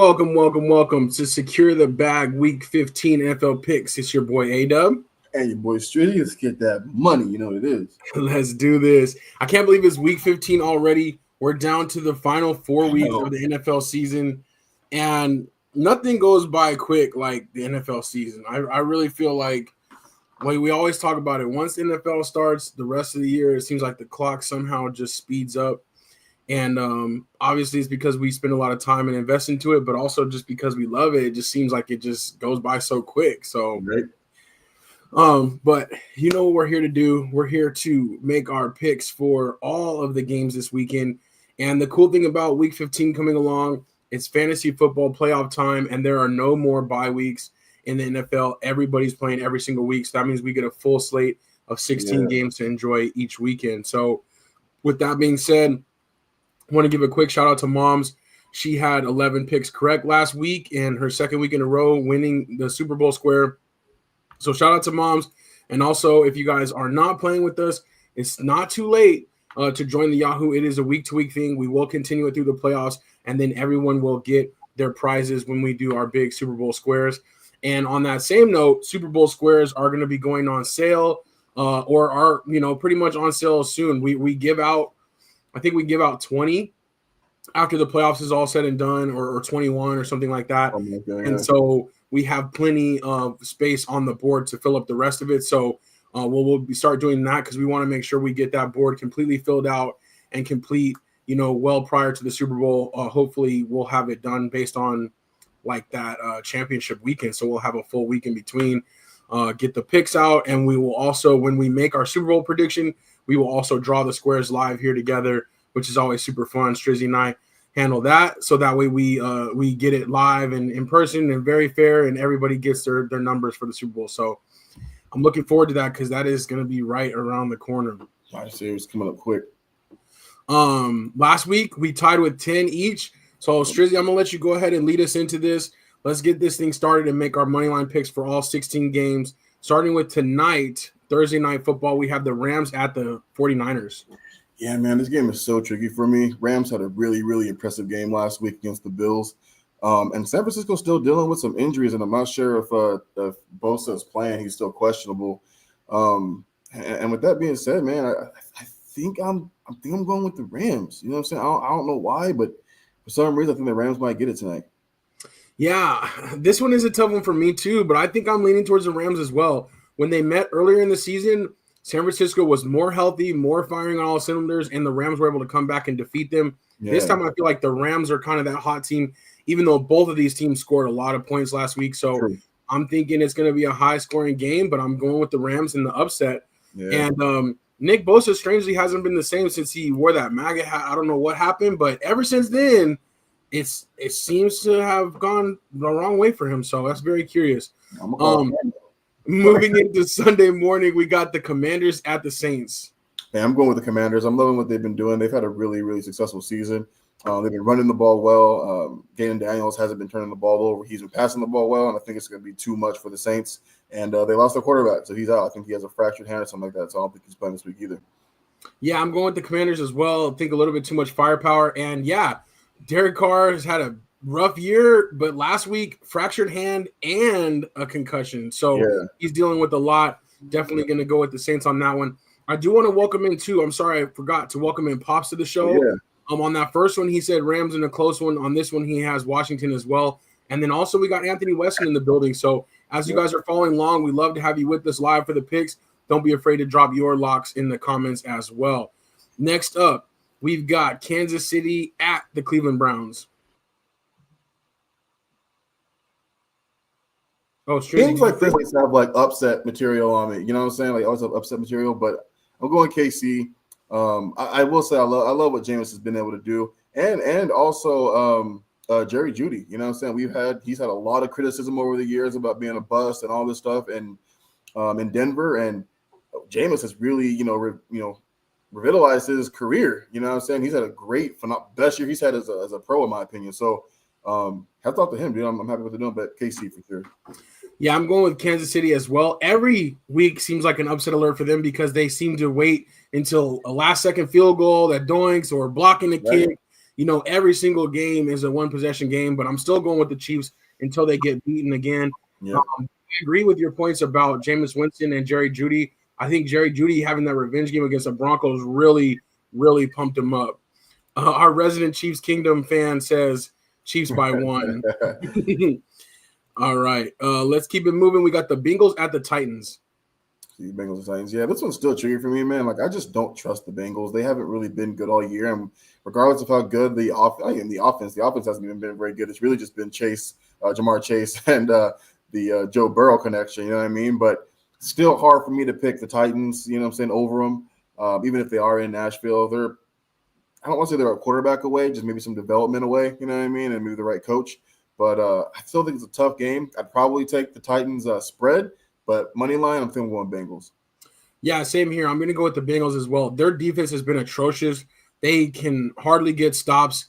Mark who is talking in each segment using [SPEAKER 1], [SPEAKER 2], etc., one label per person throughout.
[SPEAKER 1] Welcome to Secure the Bag Week 15 NFL Picks. It's your boy A-Dub.
[SPEAKER 2] And your boy Strizzy. Let's get that money. You know what it is.
[SPEAKER 1] Let's do this. I can't believe it's Week 15 already. We're down to the final 4 weeks of the NFL season, and nothing goes by quick like the NFL season. I really feel like we always talk about it. Once the NFL starts, the rest of the year, it seems like the clock somehow just speeds up. And obviously it's because we spend a lot of time and invest into it, but also just because we love it. It just seems like it just goes by so quick. So, but you know what we're here to do? We're here to make our picks for all of the games this weekend. And the cool thing about Week 15 coming along, it's fantasy football playoff time, and there are no more bye weeks in the NFL. Everybody's playing every single week. So that means we get a full slate of 16 games to enjoy each weekend. So with that being said, I want to give a quick shout out to Moms. She had 11 picks correct last week and her second week in a row winning the Super Bowl square. So shout out to Moms. And also, if you guys are not playing with us, it's not too late to join the Yahoo. It is a week-to-week thing. We will continue it through the playoffs, and then everyone will get their prizes when we do our big Super Bowl squares. And on that same note, Super Bowl squares are going to be going on sale or are, pretty much on sale soon. We give out, I think we give out 20 after the playoffs is all said and done, or 21 or something like that. And so we have plenty of space on the board to fill up the rest of it. So we'll start doing that because we want to make sure we get that board completely filled out and complete, well prior to the Super Bowl. Hopefully we'll have it done based on like that championship weekend. So we'll have a full week in between, get the picks out. And we will also, when we make our Super Bowl prediction, we will also draw the squares live here together, which is always super fun. Strizzy and I handle that, so that way we get it live and in person and very fair, and everybody gets their numbers for the Super Bowl. So I'm looking forward to that because that is going to be right around the corner.
[SPEAKER 2] I see it's coming up quick.
[SPEAKER 1] Last week we tied with 10 each. So Strizzy, I'm gonna let you go ahead and lead us into this. Let's get this thing started and make our money line picks for all 16 games. Starting with tonight, Thursday Night Football, we have the Rams at the 49ers.
[SPEAKER 2] Yeah, man, this game is so tricky for me. Rams had a really, really impressive game last week against the Bills. And San Francisco's still dealing with some injuries, and I'm not sure if Bosa is playing. He's still questionable. And with that being said, man, I think I'm going with the Rams. You know what I'm saying? I don't know why, but for some reason, I think the Rams might get it tonight.
[SPEAKER 1] Yeah, this one is a tough one for me too, but I think I'm leaning towards the Rams as well. When they met earlier in the season, San Francisco was more healthy, more firing on all cylinders, and the Rams were able to come back and defeat them. Yeah. This time I feel like the Rams are kind of that hot team, even though both of these teams scored a lot of points last week. So I'm thinking it's going to be a high-scoring game, but I'm going with the Rams in the upset. Yeah. And Nick Bosa strangely hasn't been the same since he wore that MAGA hat. I don't know what happened, but ever since then, it seems to have gone the wrong way for him. So that's very curious. Moving into Sunday morning, we got the Commanders at the Saints.
[SPEAKER 2] Yeah, I'm going with the Commanders. I'm loving what they've been doing. They've had a really, really successful season. They've been running the ball well. Ganon Daniels hasn't been turning the ball over. He's been passing the ball well, and I think it's going to be too much for the Saints. And they lost their quarterback, so he's out. I think he has a fractured hand or something like that, so I don't think he's playing this week either.
[SPEAKER 1] Yeah, I'm going with the Commanders as well. I think a little bit too much firepower. And, yeah, Derek Carr has had a rough year, but last week, fractured hand and a concussion. So he's dealing with a lot. Definitely going to go with the Saints on that one. I do want to welcome in, too. I'm sorry, I forgot to welcome in Pops to the show. On that first one, he said Rams in a close one. On this one, he has Washington as well. And then also we got Anthony Weston in the building. So as you guys are following along, we love to have you with us live for the picks. Don't be afraid to drop your locks in the comments as well. Next up, we've got Kansas City at the Cleveland Browns.
[SPEAKER 2] Oh, seems like this have like upset material on me. You know what I'm saying? Like always have upset material, but I'm going KC. I will say I love what Jameis has been able to do, and also Jerry Jeudy. You know what I'm saying? He's had a lot of criticism over the years about being a bust and all this stuff, and in Denver, and Jameis has really revitalized his career. You know what I'm saying? He's had a great, best year he's had as a pro, in my opinion. So hats off to him, dude. I'm happy with the doing, but KC for sure.
[SPEAKER 1] Yeah, I'm going with Kansas City as well. Every week seems like an upset alert for them because they seem to wait until a last-second field goal that doinks or blocking the kick, every single game is a one possession game, but I'm still going with the Chiefs until they get beaten again.
[SPEAKER 2] Yeah.
[SPEAKER 1] I agree with your points about Jameis Winston and Jerry Jeudy. I think Jerry Jeudy having that revenge game against the Broncos really, really pumped him up. Our resident Chiefs Kingdom fan says Chiefs by 1. All right. Let's keep it moving. We got the Bengals at the Titans.
[SPEAKER 2] The Bengals and Titans. Yeah, this one's still tricky for me, man. Like, I just don't trust the Bengals. They haven't really been good all year. And regardless of how good the offense hasn't even been very good. It's really just been Jamar Chase, and the Joe Burrow connection. You know what I mean? But still hard for me to pick the Titans, you know what I'm saying, over them. Even if they are in Nashville, I don't want to say they're a quarterback away, just maybe some development away, you know what I mean, and maybe the right coach. But I still think it's a tough game. I'd probably take the Titans spread, but money line, I'm thinking going Bengals.
[SPEAKER 1] Yeah, same here. I'm going to go with the Bengals as well. Their defense has been atrocious. They can hardly get stops.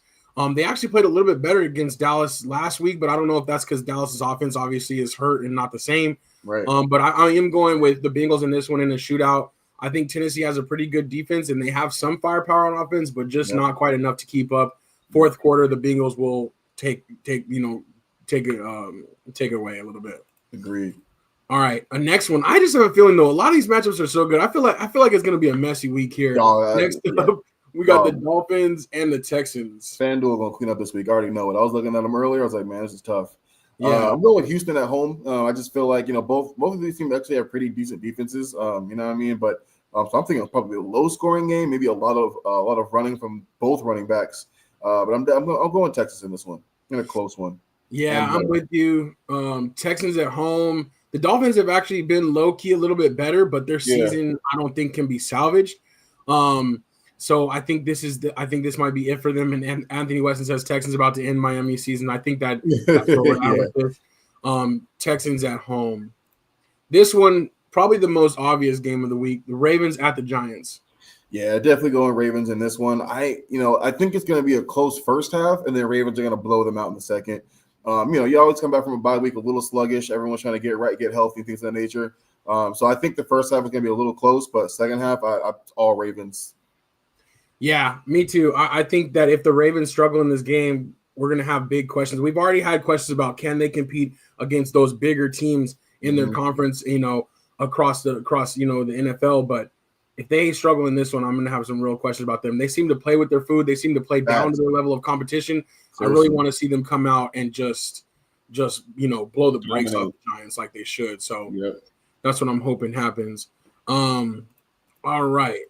[SPEAKER 1] They actually played a little bit better against Dallas last week, but I don't know if that's because Dallas's offense obviously is hurt and not the same.
[SPEAKER 2] Right.
[SPEAKER 1] But I am going with the Bengals in this one in a shootout. I think Tennessee has a pretty good defense, and they have some firepower on offense, but just not quite enough to keep up. Fourth quarter, the Bengals will take it away a little bit.
[SPEAKER 2] Agreed.
[SPEAKER 1] All right, next one. I just have a feeling though a lot of these matchups are so good. I feel like it's going to be a messy week here. Next up, we got the Dolphins and the Texans.
[SPEAKER 2] FanDuel going to clean up this week. I already know it. I was looking at them earlier. I was like, man, this is tough.
[SPEAKER 1] Yeah,
[SPEAKER 2] I'm going with Houston at home. I just feel like both of these teams actually have pretty decent defenses. You know what I mean? But so I'm thinking probably a low scoring game, maybe a lot of running from both running backs. But I'm going Texas in this one, in a close one.
[SPEAKER 1] Yeah, I'm with you. Texans at home. The Dolphins have actually been low key a little bit better, but their season I don't think can be salvaged. So I think this might be it for them. And Anthony Weston says Texans about to end Miami season. I think that's where we're at with this. Texans at home. This one, probably the most obvious game of the week. The Ravens at the Giants.
[SPEAKER 2] Yeah, definitely going Ravens in this one. I think it's going to be a close first half, and then Ravens are going to blow them out in the second. You always come back from a bye week a little sluggish. Everyone's trying to get right, get healthy, things of that nature. So I think the first half is going to be a little close, but second half, I all Ravens.
[SPEAKER 1] Yeah, me too. I think that if the Ravens struggle in this game, we're going to have big questions. We've already had questions about can they compete against those bigger teams in their conference, across the NFL. But if they struggle in this one, I'm going to have some real questions about them. They seem to play with their food. They seem to play down to their level of competition. Seriously. I really want to see them come out and just blow the brakes off the Giants like they should. So that's what I'm hoping happens. All right.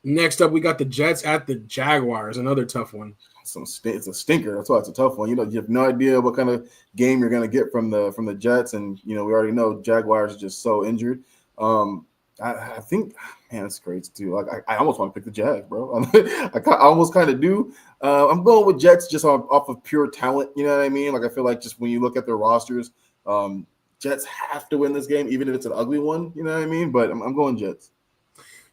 [SPEAKER 1] Next up, we got the Jets at the Jaguars, another tough one.
[SPEAKER 2] It's a stinker. That's why it's a tough one. You have no idea what kind of game you're going to get from the Jets, and we already know Jaguars are just so injured. I think, man, it's crazy too. Like I almost want to pick the Jags, bro. I almost kind of do. I'm going with Jets just off of pure talent. You know what I mean? Like I feel like just when you look at their rosters, Jets have to win this game, even if it's an ugly one. You know what I mean? But I'm going Jets.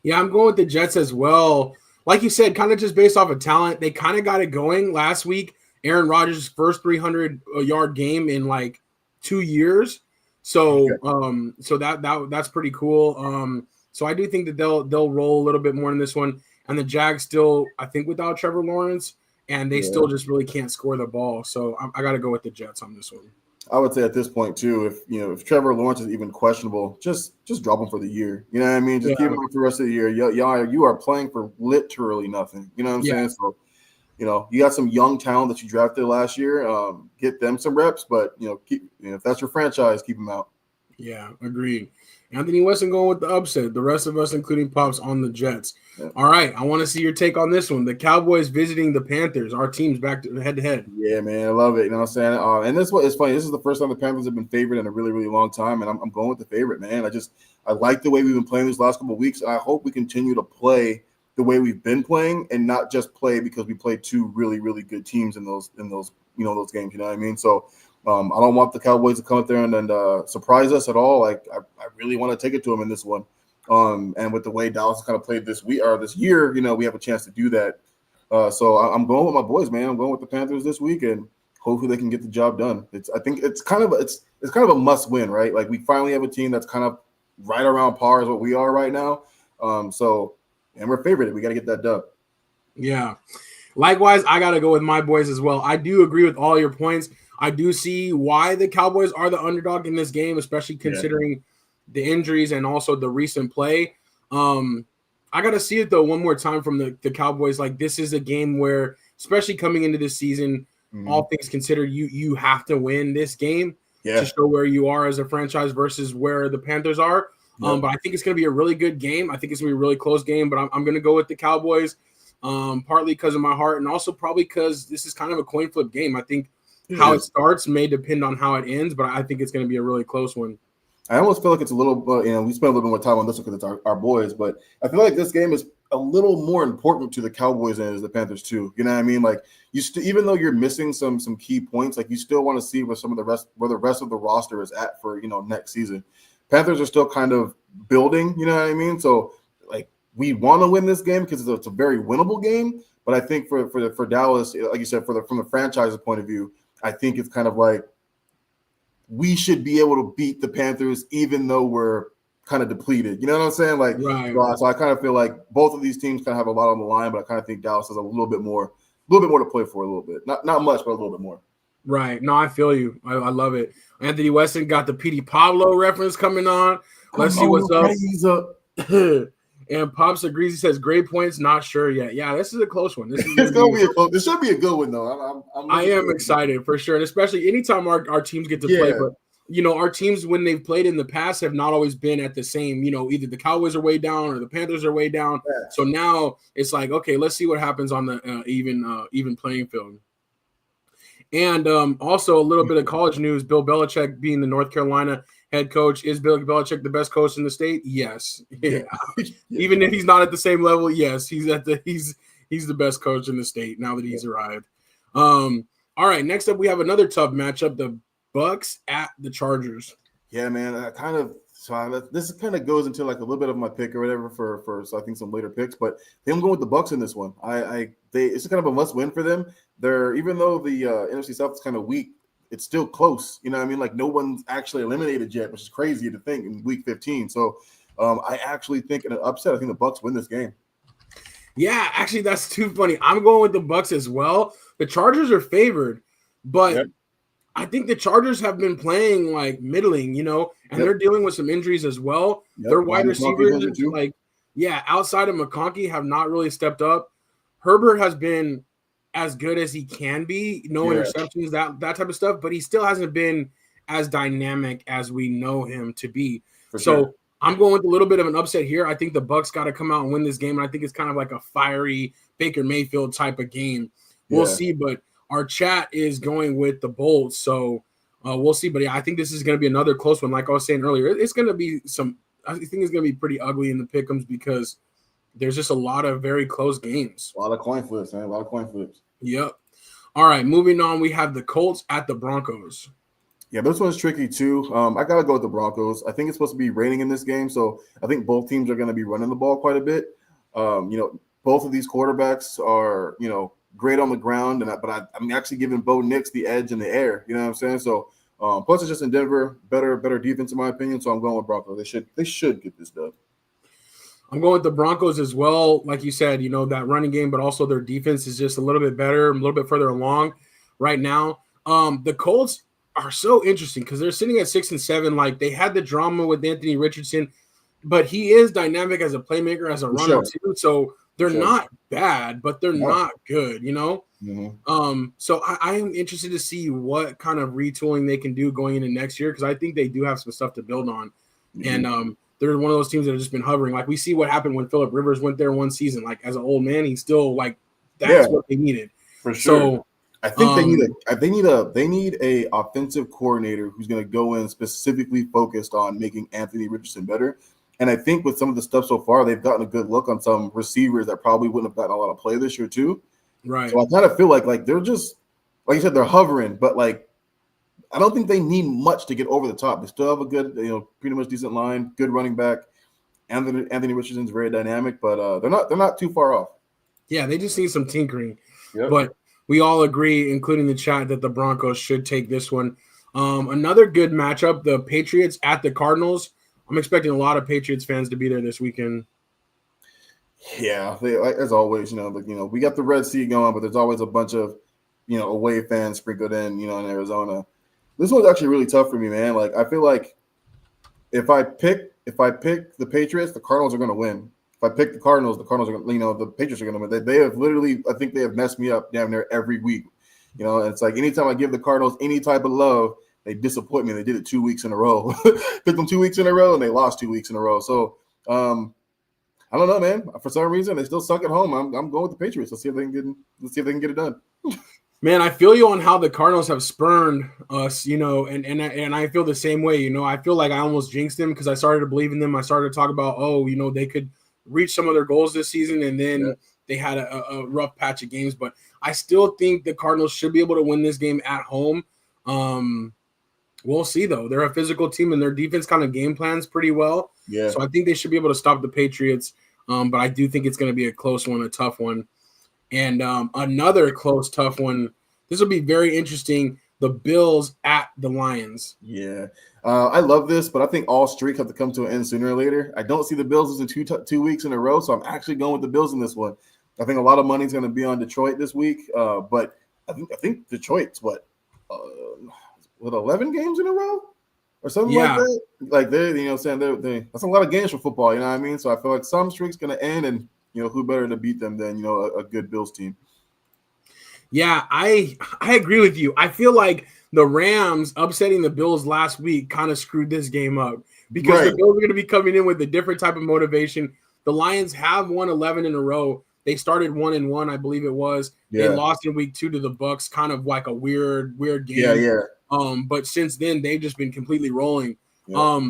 [SPEAKER 1] Yeah, I'm going with the Jets as well. Like you said, kind of just based off of talent. They kind of got it going last week. Aaron Rodgers' first 300-yard game in like 2 years. So that's pretty cool. So I do think that they'll roll a little bit more in this one. And the Jags still, I think, without Trevor Lawrence, and they still just really can't score the ball. So I got to go with the Jets on this one.
[SPEAKER 2] I would say at this point too, if Trevor Lawrence is even questionable, just drop him for the year. You know what I mean? Just keep him for the rest of the year. You are playing for literally nothing. You know what I'm saying? So, you got some young talent that you drafted last year. Get them some reps, but if that's your franchise, keep them out.
[SPEAKER 1] Yeah, agreed. Anthony Weston going with the upset. The rest of us, including Pops, on the Jets. Yeah. All right, I want to see your take on this one. The Cowboys visiting the Panthers. Our team's back to head-to-head.
[SPEAKER 2] Yeah, man, I love it. You know what I'm saying? And this what is funny. This is the first time the Panthers have been favored in a really, really long time, and I'm going with the favorite, man. I like the way we've been playing these last couple of weeks. I hope we continue to play the way we've been playing, and not just play because we played two really, really good teams in those those games. You know what I mean? So. I don't want the Cowboys to come up there and surprise us at all. Like I really want to take it to them in this one. And with the way Dallas kind of played this year, we have a chance to do that. So I'm going with my boys, man. I'm going with the Panthers this week, and hopefully they can get the job done. I think it's kind of a must win, right? Like we finally have a team that's kind of right around par as what we are right now. And we're favored. We got to get that done.
[SPEAKER 1] Yeah. Likewise, I got to go with my boys as well. I do agree with all your points. I do see why the Cowboys are the underdog in this game, especially considering the injuries and also the recent play. I got to see it, though, one more time from the Cowboys. Like, this is a game where, especially coming into this season, all things considered, you have to win this game to show where you are as a franchise versus where the Panthers are. But I think it's going to be a really good game. I think it's going to be a really close game, but I'm going to go with the Cowboys. Partly because of my heart and also probably because this is kind of a coin flip game. I think how it starts may depend on how it ends, but I think it's going to be a really close one.
[SPEAKER 2] I almost feel like it's a little, we spent a little bit more time on this one because it's our boys, but I feel like this game is a little more important to the Cowboys than it is the Panthers too. You know what I mean? Like even though you're missing some key points, like you still want to see where the rest of the roster is at for next season. Panthers are still kind of building. You know what I mean? So like, we want to win this game because it's a very winnable game. But I think for Dallas, like you said, from the franchise's point of view, I think it's kind of like we should be able to beat the Panthers even though we're kind of depleted. You know what I'm saying? Like, so I kind of feel like both of these teams kind of have a lot on the line, but I kind of think Dallas has a little bit more to play for a little bit. Not much, but a little bit more.
[SPEAKER 1] Right. No, I feel you. I love it. Anthony Weston got the Petey Pablo reference coming on. Let's see what's up.
[SPEAKER 2] He's up.
[SPEAKER 1] And Pops agrees. He says, great points. Not sure yet. Yeah, this is a close one. This
[SPEAKER 2] should be a good one, though.
[SPEAKER 1] I am excited for sure. And especially anytime our teams get to play. But, our teams, when they've played in the past, have not always been at the same, either the Cowboys are way down or the Panthers are way down. Yeah. So now it's like, okay, let's see what happens on the even playing field. And also a little bit of college news. Bill Belichick being the North Carolina head coach. Is Bill Belichick the best coach in the state? Yes. Yeah. Even if he's not at the same level, yes, he's the best coach in the state now that he's arrived. All right, next up we have another tough matchup: the Bucks at the Chargers.
[SPEAKER 2] Yeah, man. This kind of goes into like a little bit of my pick or whatever for I think some later picks, but I'm going with the Bucks in this one. It's kind of a must win for them. Even though the NFC South is kind of weak, it's still close. You know what I mean? Like no one's actually eliminated yet, which is crazy to think in week 15. So I actually think in an upset, I think the Bucks win this game.
[SPEAKER 1] Yeah, actually, that's too funny. I'm going with the Bucks as well. The Chargers are favored, but I think the Chargers have been playing like middling, and they're dealing with some injuries as well. Their wide receivers, outside of McConkey, have not really stepped up. Herbert has been as good as he can be, no interceptions, that type of stuff, but he still hasn't been as dynamic as we know him to be. So I'm going with a little bit of an upset here. I think the Bucks got to come out and win this game, and I think it's kind of like a fiery Baker Mayfield type of game. We'll see, but our chat is going with the Bolts, so we'll see. But I think this is going to be another close one. Like I was saying earlier, it's going to be I think it's going to be pretty ugly in the pick'ems because there's just a lot of very close games.
[SPEAKER 2] A lot of coin flips, man. A lot of coin flips.
[SPEAKER 1] Yep. All right, moving on. We have the Colts at the Broncos.
[SPEAKER 2] Yeah, this one's tricky too. I got to go with the Broncos. I think it's supposed to be raining in this game, so I think both teams are going to be running the ball quite a bit. Both of these quarterbacks are, great on the ground, but I'm actually giving Bo Nix the edge in the air. You know what I'm saying? So plus it's just in Denver, better defense in my opinion. So I'm going with Broncos. They should get this done.
[SPEAKER 1] I'm going with the Broncos as well. Like you said, that running game, but also their defense is just a little bit better, a little bit further along right now. The Colts are so interesting because they're sitting at 6-7. Like they had the drama with Anthony Richardson, but he is dynamic as a playmaker, as a runner too. So they're not bad, but they're not good, Mm-hmm. So I am interested to see what kind of retooling they can do going into next year because I think they do have some stuff to build on. Mm-hmm. And they're one of those teams that have just been hovering. Like we see what happened when Phillip Rivers went there one season. Like as an old man, he's still like that's what they needed
[SPEAKER 2] for sure. So I think they need a offensive coordinator who's going to go in specifically focused on making Anthony Richardson better. And I think with some of the stuff so far, they've gotten a good look on some receivers that probably wouldn't have gotten a lot of play this year too.
[SPEAKER 1] Right.
[SPEAKER 2] So I kind of feel like they're just, like you said, they're hovering, but like I don't think they need much to get over the top. They still have a good, pretty much decent line, good running back. Anthony Richardson's very dynamic, but they're not too far off.
[SPEAKER 1] Yeah, they just need some tinkering. Yep. But we all agree, including the chat, that the Broncos should take this one. Another good matchup, the Patriots at the Cardinals. I'm expecting a lot of Patriots fans to be there this weekend.
[SPEAKER 2] Yeah, like, as always, we got the Red Sea going, but there's always a bunch of, away fans sprinkled in, in Arizona. This one's actually really tough for me, man. Like, I feel like if I pick the Patriots, the Cardinals are going to win. If I pick the Cardinals are going to, the Patriots are going to win. They have literally, I think they have messed me up damn near every week. And it's like anytime I give the Cardinals any type of love, they disappoint me. They did it 2 weeks in a row. Picked them 2 weeks in a row, and they lost 2 weeks in a row. So, I don't know, man. For some reason, they still suck at home. I'm going with the Patriots. Let's see if they can get it done.
[SPEAKER 1] Man, I feel you on how the Cardinals have spurned us, and I feel the same way. I feel like I almost jinxed them because I started to believe in them. I started to talk about, they could reach some of their goals this season, and then they had a rough patch of games. But I still think the Cardinals should be able to win this game at home. We'll see, though. They're a physical team, and their defense kind of game plans pretty well.
[SPEAKER 2] Yeah.
[SPEAKER 1] So I think they should be able to stop the Patriots. But I do think it's going to be a close one, a tough one. And another close, tough one. This will be very interesting. The Bills at the Lions.
[SPEAKER 2] Yeah. I love this, but I think all streaks have to come to an end sooner or later. I don't see the Bills losing 2 weeks in a row, so I'm actually going with the Bills in this one. I think a lot of money is going to be on Detroit this week, but I think Detroit's 11 games in a row or something like that. Like they're that's a lot of games for football. You know what I mean? So I feel like some streak's going to end, and who better to beat them than a good Bills team.
[SPEAKER 1] Yeah, I agree with you. I feel like the Rams upsetting the Bills last week kind of screwed this game up because the Bills are going to be coming in with a different type of motivation. The Lions have won 11 in a row. They started 1-1, I believe it was. Yeah. They lost in week 2 to the Bucs, kind of like a weird game.
[SPEAKER 2] Yeah.
[SPEAKER 1] But since then, they've just been completely rolling. Yeah.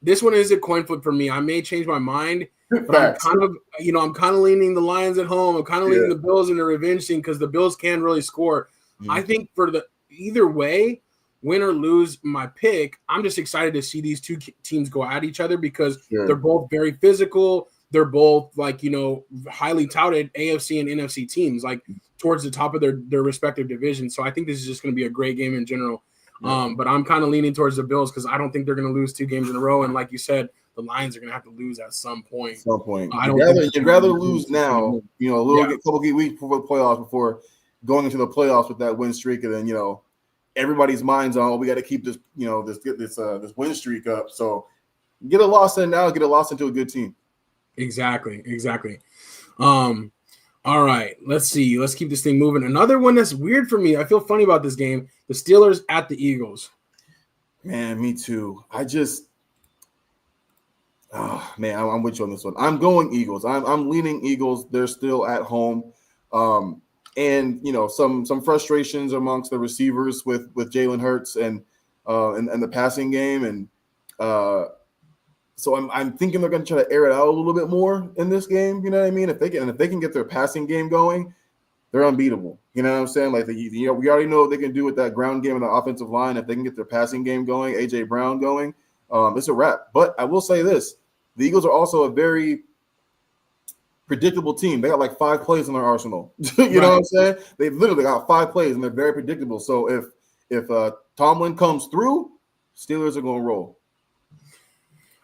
[SPEAKER 1] This one is a coin flip for me. I may change my mind. But I'm kind of leaning the Lions at home. I'm kind of leaning the Bills in the revenge scene because the Bills can really score. Mm-hmm. I think for either way, win or lose my pick, I'm just excited to see these two teams go at each other because they're both very physical. They're both highly touted AFC and NFC teams, like towards the top of their respective divisions. So I think this is just going to be a great game in general. Yeah. But I'm kind of leaning towards the Bills because I don't think they're going to lose 2 games in a row. And like you said, the Lions are going to have to lose at some point.
[SPEAKER 2] You'd rather lose now, couple of weeks before the playoffs, before going into the playoffs with that win streak, and then everybody's mind's on. We got to keep this this win streak up. So get a loss in now, get a loss into a good team.
[SPEAKER 1] Exactly. All right, let's see. Let's keep this thing moving. Another one that's weird for me. I feel funny about this game. The Steelers at the Eagles.
[SPEAKER 2] Man, me too. I'm with you on this one. I'm going Eagles. I'm leaning Eagles. They're still at home. And some frustrations amongst the receivers with Jalen Hurts and the passing game. And so I'm thinking they're going to try to air it out a little bit more in this game. You know what I mean? If they can get their passing game going, they're unbeatable. You know what I'm saying? Like we already know what they can do with that ground game and the offensive line. If they can get their passing game going, AJ Brown going, it's a wrap. But I will say this: the Eagles are also a very predictable team. They got like 5 plays in their arsenal. You know what I'm saying? They literally got 5 plays and they're very predictable. So if Tomlin comes through, Steelers are going to roll.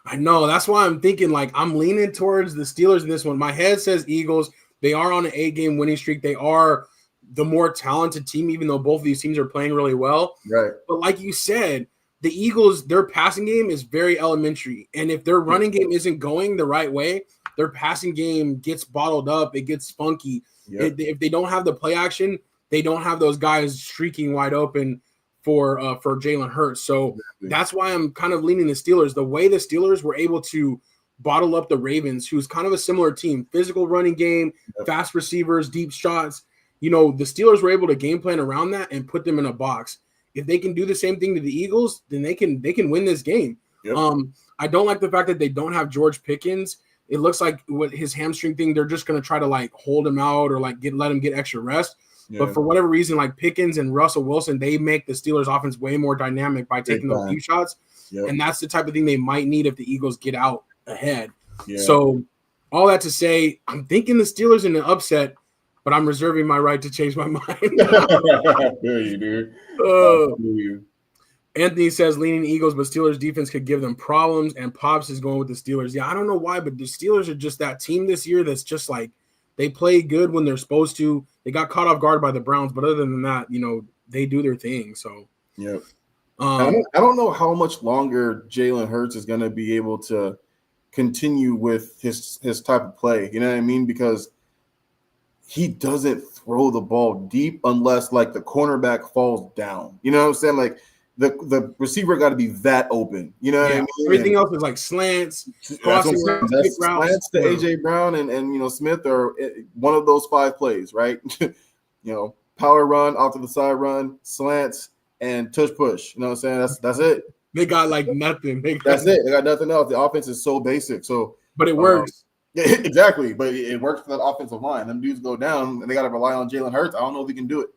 [SPEAKER 1] I know. That's why I'm thinking I'm leaning towards the Steelers in this one. My head says Eagles. They are on an 8-game winning streak. They are the more talented team, even though both of these teams are playing really well.
[SPEAKER 2] Right.
[SPEAKER 1] But like you said, the Eagles, their passing game is very elementary. And if their running game isn't going the right way, their passing game gets bottled up. It gets funky. Yep. If they don't have the play action, they don't have those guys streaking wide open for Jalen Hurts. So that's why I'm kind of leaning the Steelers. The way the Steelers were able to bottle up the Ravens, who's kind of a similar team, physical running game, fast receivers, deep shots. The Steelers were able to game plan around that and put them in a box. If they can do the same thing to the Eagles, then they can win this game. Yep. I don't like the fact that they don't have George Pickens. It looks like with his hamstring thing, they're just going to try to hold him out or let him get extra rest. Yeah. But for whatever reason, Pickens and Russell Wilson, they make the Steelers offense way more dynamic by taking those deep shots. Yep. And that's the type of thing they might need if the Eagles get out ahead. Yeah. So all that to say, I'm thinking the Steelers in an upset, but I'm reserving my right to change my mind.
[SPEAKER 2] I feel you, dude.
[SPEAKER 1] Anthony says leaning Eagles, but Steelers defense could give them problems. And Pops is going with the Steelers. Yeah, I don't know why, but the Steelers are just that team this year that's just like they play good when they're supposed to. They got caught off guard by the Browns, but other than that, they do their thing. So
[SPEAKER 2] yeah, I don't know how much longer Jalen Hurts is going to be able to continue with his type of play. You know what I mean? Because he doesn't throw the ball deep unless like the cornerback falls down. You know what I'm saying? Like the receiver got to be that open. You know what I mean?
[SPEAKER 1] Everything else is like slants, crossing routes,
[SPEAKER 2] slants to AJ Brown and Smith are one of those 5 plays, right? Power run, off to the side run, slants, and tush push. You know what I'm saying? That's it.
[SPEAKER 1] They got like nothing.
[SPEAKER 2] That's it. They got nothing else. The offense is so basic. So,
[SPEAKER 1] but it works.
[SPEAKER 2] Yeah, exactly. But it works for that offensive line. Them dudes go down, and they got to rely on Jalen Hurts. I don't know if he can do it.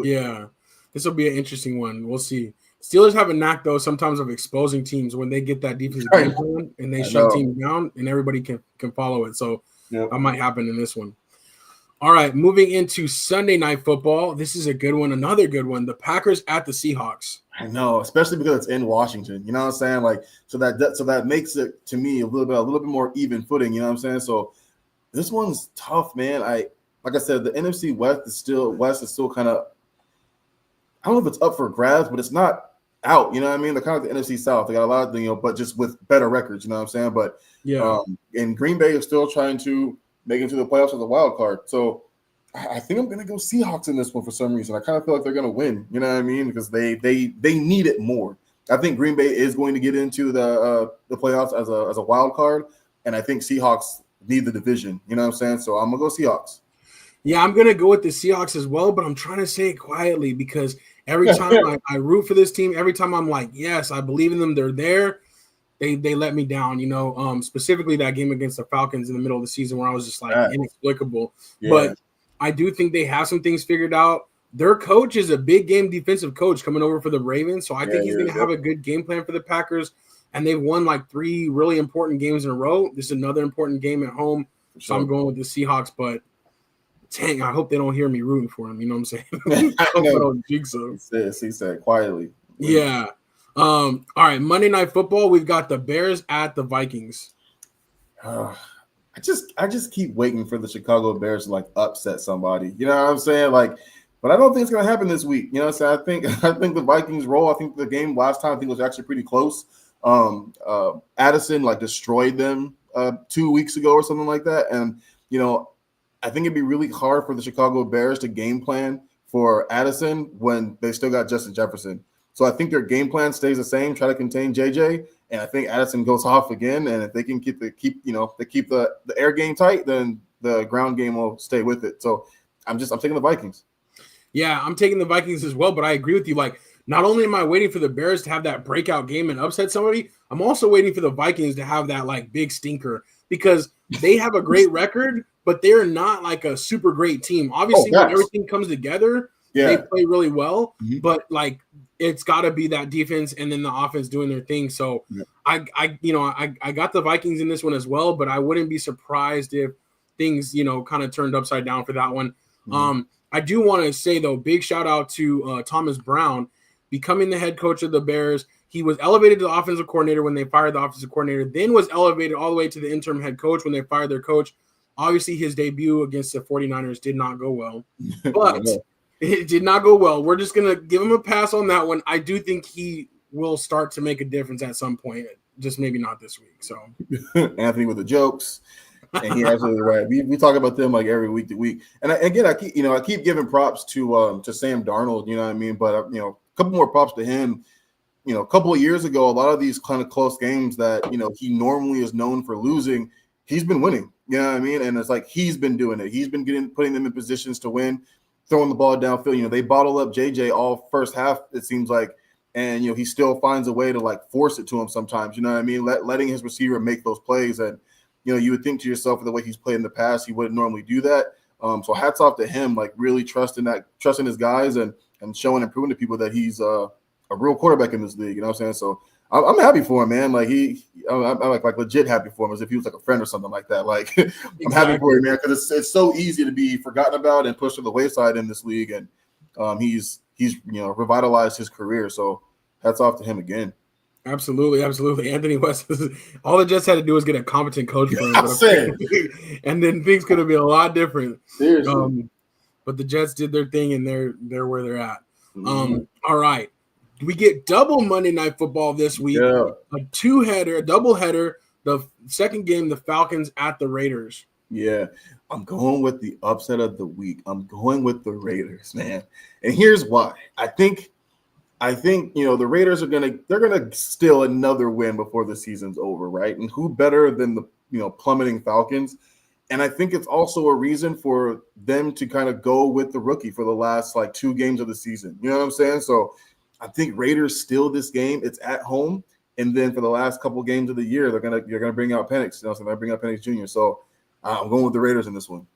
[SPEAKER 1] Yeah, this will be an interesting one. We'll see. Steelers have a knack, though, sometimes of exposing teams when they get that defensive game plan and they shut teams down, and everybody can follow it. So that might happen in this one. All right, moving into Sunday Night Football. This is a good one, another good one. The Packers at the Seahawks.
[SPEAKER 2] I know, especially because it's in Washington. You know what I'm saying? Like, so that makes it to me a little bit more even footing. You know what I'm saying? So this one's tough, man. Like I said, the NFC West is still kind of. I don't know if it's up for grabs, but it's not out. You know what I mean? They're kind of the NFC South. They got a lot of but just with better records. You know what I'm saying? But and Green Bay is still trying to make it to the playoffs as a wild card. So I think I'm going to go Seahawks in this one for some reason. I kind of feel like they're going to win. You know what I mean? Because they need it more. I think Green Bay is going to get into the playoffs as a wild card, and I think Seahawks need the division. You know what I'm saying? So I'm going to go Seahawks.
[SPEAKER 1] Yeah, I'm going to go with the Seahawks as well, but I'm trying to say it quietly because every time I root for this team, every time I'm like, yes, I believe in them, they're there, they let me down, specifically that game against the Falcons in the middle of the season where I was just like inexplicable. Yeah. But I do think they have some things figured out. Their coach is a big game defensive coach coming over for the Ravens, so I think he's going to have a good game plan for the Packers, and they've won like 3 really important games in a row. This is another important game at home, so I'm going with the Seahawks, but dang, I hope they don't hear me rooting for them. You know what I'm saying? I hope I don't jinx them.
[SPEAKER 2] He said quietly.
[SPEAKER 1] Yeah. All right, Monday Night Football, we've got the Bears at the Vikings.
[SPEAKER 2] I just keep waiting for the Chicago Bears to like upset somebody. You know what I'm saying? Like, but I don't think it's gonna happen this week. You know what I'm saying? I think the Vikings roll. I think the game last time was actually pretty close. Addison like destroyed them 2 weeks ago or something like that. And I think it'd be really hard for the Chicago Bears to game plan for Addison when they still got Justin Jefferson. So I think their game plan stays the same, try to contain JJ, and I think Addison goes off again. And if they can keep the air game tight, then the ground game will stay with it. So I'm taking the Vikings.
[SPEAKER 1] Yeah, I'm taking the Vikings as well, but I agree with you. Like, not only am I waiting for the Bears to have that breakout game and upset somebody, I'm also waiting for the Vikings to have that like big stinker because they have a great record, but they're not like a super great team. Obviously, when everything comes together, they play really well, but like it's got to be that defense and then the offense doing their thing. So I got the Vikings in this one as well, but I wouldn't be surprised if things, kind of turned upside down for that one. I do want to say, though, big shout out to Thomas Brown becoming the head coach of the Bears. He was elevated to the offensive coordinator when they fired the offensive coordinator, then was elevated all the way to the interim head coach when they fired their coach. Obviously, his debut against the 49ers did not go well, but it did not go well. We're just going to give him a pass on that one. I do think he will start to make a difference at some point, just maybe not this week. So
[SPEAKER 2] Anthony with the jokes. And he's absolutely right. We talk about them like every week to week. And I keep giving props to Sam Darnold, you know what I mean? But a couple more props to him. A couple of years ago, a lot of these kind of close games that he normally is known for losing, he's been winning. You know what I mean? And it's like he's been doing it. He's been putting them in positions to win, throwing the ball downfield. They bottle up JJ all first half, it seems like, and he still finds a way to like force it to him sometimes. You know what I mean? Letting his receiver make those plays. And you would think to yourself, for the way he's played in the past, he wouldn't normally do that. So hats off to him, like really trusting his guys and showing and proving to people that he's a real quarterback in this league. You know what I'm saying? So I'm happy for him, man. Like I'm like legit happy for him, as if he was like a friend or something like that. Like I'm happy for him, man, because it's so easy to be forgotten about and pushed to the wayside in this league, and he's revitalized his career. So hats off to him again.
[SPEAKER 1] Absolutely. Anthony West, all the Jets had to do was get a competent coach for him.
[SPEAKER 2] I'm saying.
[SPEAKER 1] And then things could have been a lot different.
[SPEAKER 2] Seriously.
[SPEAKER 1] But the Jets did their thing, and they're where they're at. All right. We get double Monday Night Football this week.
[SPEAKER 2] Yeah.
[SPEAKER 1] A doubleheader. The second game, the Falcons at the Raiders.
[SPEAKER 2] Yeah, I'm going with the upset of the week. I'm going with the Raiders, man. And here's why. I think the Raiders they're gonna steal another win before the season's over, right? And who better than the plummeting Falcons? And I think it's also a reason for them to kind of go with the rookie for the last like 2 games of the season. You know what I'm saying? So I think Raiders steal this game. It's at home. And then for the last couple games of the year, you're gonna bring out Penix. So they're bring out Penix Jr. So I'm going with the Raiders in this one.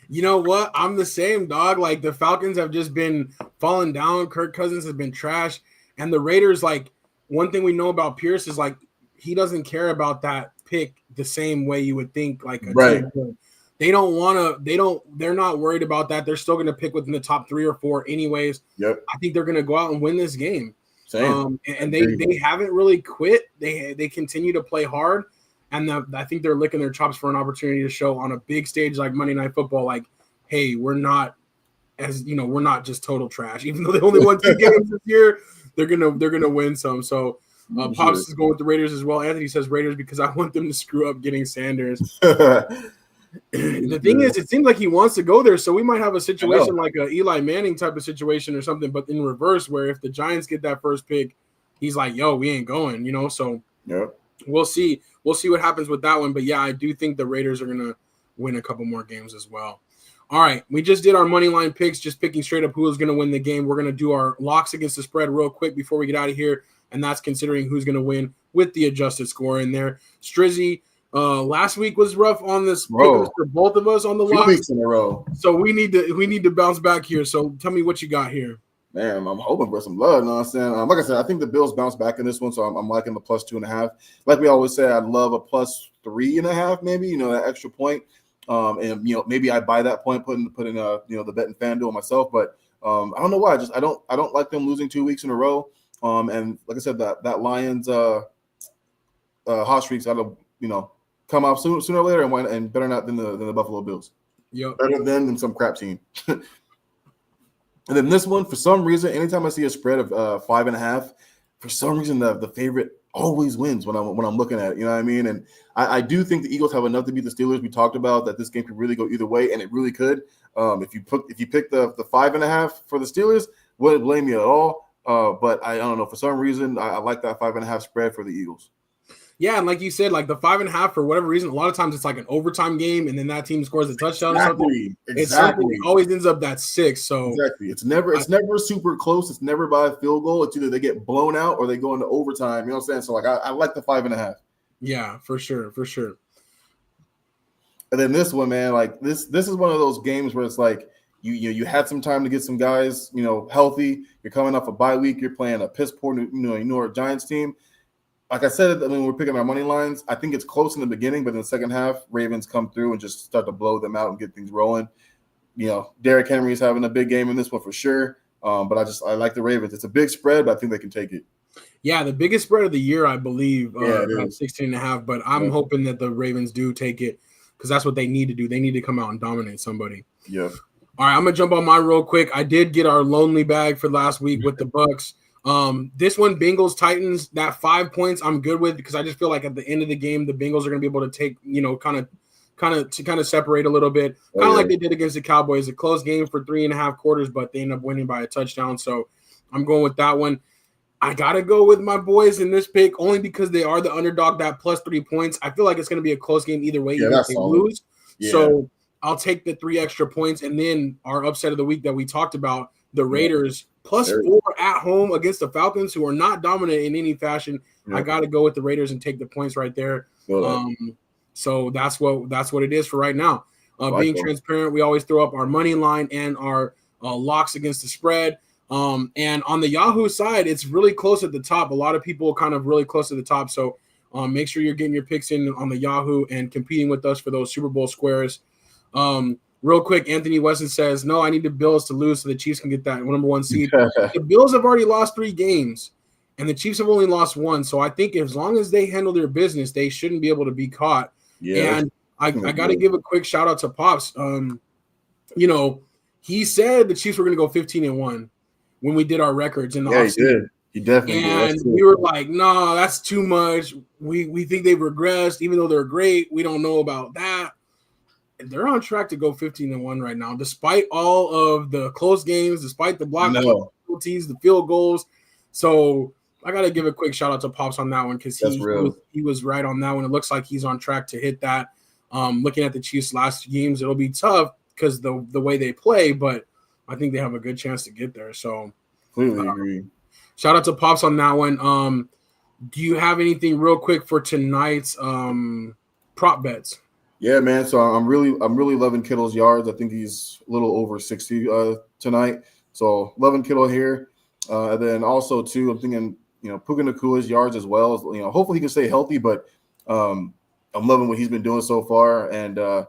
[SPEAKER 1] You know what? I'm the same, dog. Like the Falcons have just been falling down. Kirk Cousins has been trash, and the Raiders. Like one thing we know about Pierce is like he doesn't care about that pick the same way you would think. Like
[SPEAKER 2] right.
[SPEAKER 1] They don't want to. They're not worried about that. They're still going to pick within the top 3 or 4 anyways.
[SPEAKER 2] Yep.
[SPEAKER 1] I think they're going to go out and win this game.
[SPEAKER 2] Same.
[SPEAKER 1] And they haven't really quit. They continue to play hard, and I think they're licking their chops for an opportunity to show on a big stage like Monday Night Football, like, hey, we're not just total trash. Even though they only won 2 games this year, they're gonna win some. So Pops is going with the Raiders as well. Anthony says Raiders because I want them to screw up getting Sanders. The thing is, it seems like he wants to go there, so we might have a situation like a Eli Manning type of situation or something, but in reverse, where if the Giants get that first pick, he's like, "Yo, we ain't going," So we'll see. We'll see what happens with that one. But yeah, I do think the Raiders are gonna win a couple more games as well. All right, we just did our money line picks, just picking straight up who is going to win the game. We're going to do our locks against the spread real quick before we get out of here, and that's considering who's going to win with the adjusted score in there. Strizzy. Last week was rough on this for both of us on the locks.
[SPEAKER 2] 2 weeks in a row.
[SPEAKER 1] So we need to bounce back here. So tell me what you got here.
[SPEAKER 2] Man, I'm hoping for some love. You know what I'm saying? Like I said, I think the Bills bounce back in this one, so I'm liking the plus 2.5. Like we always say, I'd love a plus 3.5, maybe. That extra point. And maybe I buy that point, put in the bet in FanDuel myself. But I don't know why. I don't like them losing 2 weeks in a row. And like I said, that Lions hot streaks out of come off sooner or later and better not than the Buffalo Bills.
[SPEAKER 1] Yep.
[SPEAKER 2] Better than some crap team. And then this one, for some reason, anytime I see a spread of 5.5, for some reason the favorite always wins when I'm looking at it. You know what I mean? And I do think the Eagles have enough to beat the Steelers. We talked about that this game could really go either way, and it really could. If you pick the 5.5 for the Steelers, wouldn't blame you at all. But I don't know, for some reason I like that 5.5 spread for the Eagles.
[SPEAKER 1] Yeah, and like you said, like the 5.5 for whatever reason, a lot of times it's like an overtime game, and then that team scores a touchdown or something.
[SPEAKER 2] Exactly.
[SPEAKER 1] It always ends up that 6. So
[SPEAKER 2] exactly, it's never super close. It's never by a field goal. It's either they get blown out or they go into overtime. You know what I'm saying? So like I like the 5.5.
[SPEAKER 1] Yeah, for sure.
[SPEAKER 2] And then this one, man, like this is one of those games where it's like you had some time to get some guys healthy. You're coming off a bye week. You're playing a piss poor New York Giants team. Like I said, we're picking our money lines. I think it's close in the beginning, but in the second half, Ravens come through and just start to blow them out and get things rolling. Derrick Henry is having a big game in this one for sure. But I like the Ravens. It's a big spread, but I think they can take it.
[SPEAKER 1] Yeah, the biggest spread of the year, I believe,
[SPEAKER 2] it
[SPEAKER 1] about 16.5. But I'm hoping that the Ravens do take it because that's what they need to do. They need to come out and dominate somebody.
[SPEAKER 2] Yeah.
[SPEAKER 1] All right, I'm gonna jump on mine real quick. I did get our lonely bag for last week with the Bucks. This one, Bengals Titans, that 5 points I'm good with because I just feel like at the end of the game, the Bengals are going to be able to take, kind of separate a little bit, like they did against the Cowboys. A close game for 3.5 quarters, but they end up winning by a touchdown. So I'm going with that one. I got to go with my boys in this pick only because they are the underdog, that plus 3 points. I feel like it's going to be a close game either way, even if they lose. Yeah. So I'll take the 3 extra points. And then our upset of the week that we talked about, the Raiders plus 4 at home against the Falcons, who are not dominant in any fashion. I got to go with the Raiders and take the points right there. So that's what it is for right now. Being transparent, we always throw up our money line and our locks against the spread. And on the Yahoo side, it's really close at the top. A lot of people kind of really close to the top. So make sure you're getting your picks in on the Yahoo and competing with us for those Super Bowl squares. Real quick, Anthony Weston says, no, I need the Bills to lose so the Chiefs can get that number 1 seed. The Bills have already lost 3 games, and the Chiefs have only lost one. So I think as long as they handle their business, they shouldn't be able to be caught.
[SPEAKER 2] Yeah.
[SPEAKER 1] And I got to give a quick shout out to Pops. He said the Chiefs were going to go 15-1 when we did our records in the offseason.
[SPEAKER 2] He did. He definitely
[SPEAKER 1] did. And we were like, no, that's too much. We think they've regressed, even though they're great. We don't know about that. And they're on track to go 15-1 right now, despite all of the close games, despite the block penalties, the field goals. So I got to give a quick shout out to Pops on that one because he was right on that one. It looks like he's on track to hit that. Looking at the Chiefs' last games, it'll be tough because the way they play, but I think they have a good chance to get there. So
[SPEAKER 2] completely agree.
[SPEAKER 1] Shout out to Pops on that one. Do you have anything real quick for tonight's prop bets?
[SPEAKER 2] Yeah, man. So I'm really loving Kittle's yards. I think he's a little over 60 tonight. So loving Kittle here. And then also too, I'm thinking, Puka Nakua's yards as well. Hopefully he can stay healthy, but I'm loving what he's been doing so far. And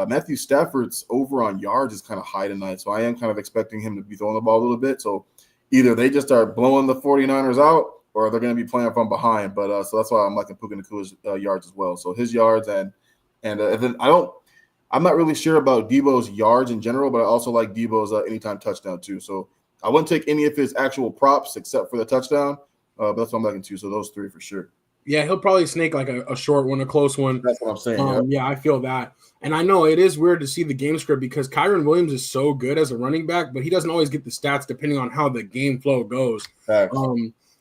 [SPEAKER 2] Matthew Stafford's over on yards is kind of high tonight. So I am kind of expecting him to be throwing the ball a little bit. So either they just start blowing the 49ers out or they're going to be playing from behind. But so that's why I'm liking Puka Nakua's yards as well. So his yards and then I'm not really sure about Debo's yards in general, but I also like Debo's anytime touchdown too. So I wouldn't take any of his actual props except for the touchdown. But that's what I'm liking too. So those three for sure.
[SPEAKER 1] Yeah, he'll probably snake like a short one, a close one.
[SPEAKER 2] That's what I'm saying.
[SPEAKER 1] Yeah, I feel that. And I know it is weird to see the game script because Kyren Williams is so good as a running back, but he doesn't always get the stats depending on how the game flow goes.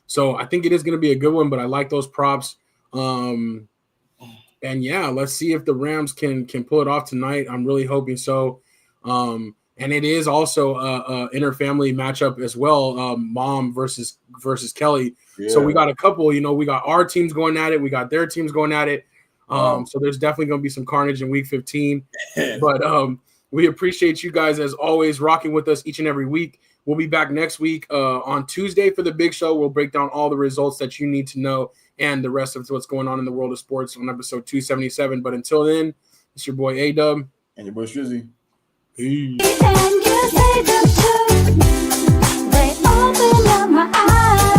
[SPEAKER 1] So I think it is going to be a good one, but I like those props. And yeah, let's see if the Rams can pull it off tonight. I'm really hoping so. And it is also a interfamily matchup as well. Mom versus Kelly. Yeah. So we got a couple, we got our teams going at it. We got their teams going at it. So there's definitely going to be some carnage in week 15, but we appreciate you guys as always rocking with us each and every week. We'll be back next week on Tuesday for the big show. We'll break down all the results that you need to know and the rest of what's going on in the world of sports on episode 277. But until then, it's your boy A-Dub.
[SPEAKER 2] And your boy Shrizzy.
[SPEAKER 1] Peace.
[SPEAKER 3] And you say the truth. They open up my eyes.